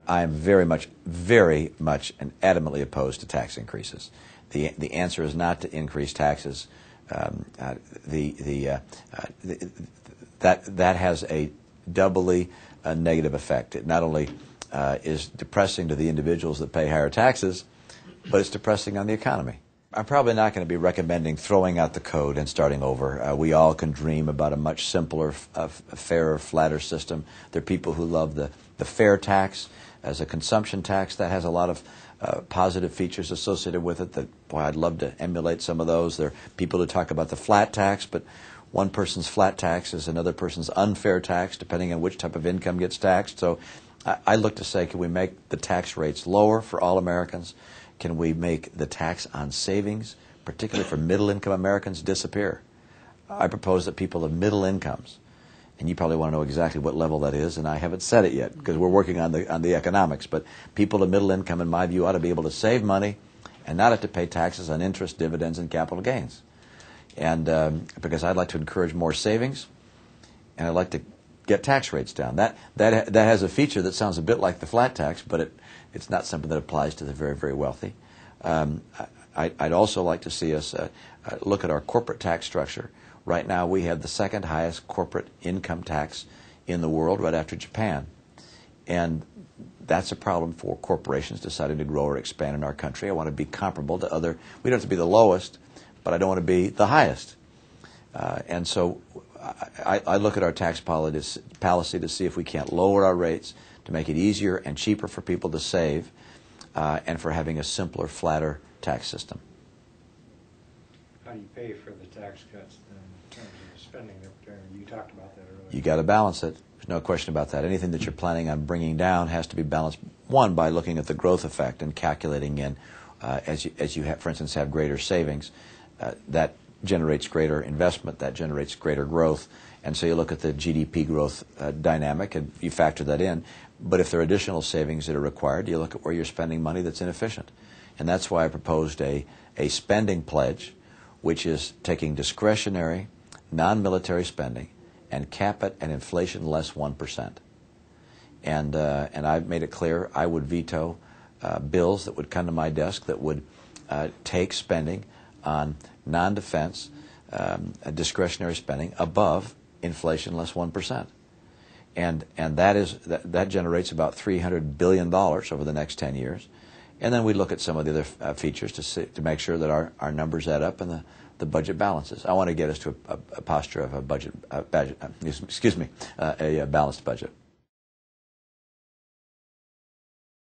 I am very much and adamantly opposed to tax increases. The answer is not to increase taxes. That has a doubly negative effect. It not only is depressing to the individuals that pay higher taxes, but it's depressing on the economy. I'm probably not going to be recommending throwing out the code and starting over. We all can dream about a much simpler, fairer, flatter system. There are people who love the fair tax as a consumption tax. That has a lot of positive features associated with it that, boy, I'd love to emulate some of those. There are people who talk about the flat tax, but one person's flat tax is another person's unfair tax, depending on which type of income gets taxed. So I look to say, can we make the tax rates lower for all Americans? Can we make the tax on savings, particularly for middle-income Americans, disappear? I propose that people of middle incomes, and you probably want to know exactly what level that is, and I haven't said it yet because we're working on the economics, but people of middle income, in my view, ought to be able to save money and not have to pay taxes on interest, dividends, and capital gains. And because I'd like to encourage more savings, and I'd like to get tax rates down. That has a feature that sounds a bit like the flat tax, but it's not something that applies to the very, very wealthy. I'd also like to see us look at our corporate tax structure. Right now, we have the second highest corporate income tax in the world, right after Japan. And that's a problem for corporations deciding to grow or expand in our country. I want to be comparable to other. We don't have to be the lowest, but I don't want to be the highest. And so I look at our tax policy to see if we can't lower our rates, to make it easier and cheaper for people to save, and for having a simpler, flatter tax system. How do you pay for the tax cuts in terms of spending? You talked about that earlier. You got to balance it. There's no question about that. Anything that you're planning on bringing down has to be balanced, one, by looking at the growth effect and calculating in, as you have, for instance, have greater savings, that generates greater investment, that generates greater growth. And so you look at the GDP growth dynamic and you factor that in. But if there are additional savings that are required, you look at where you're spending money that's inefficient. And that's why I proposed a spending pledge, which is taking discretionary, non-military spending and cap it at inflation less 1%. And I've made it clear I would veto bills that would come to my desk that would take spending on non-defense discretionary spending above inflation less 1%. And that generates about $300 billion over the next 10 years. And then we look at some of the other features to make sure that our numbers add up and the budget balances. I want to get us to a posture of a balanced budget.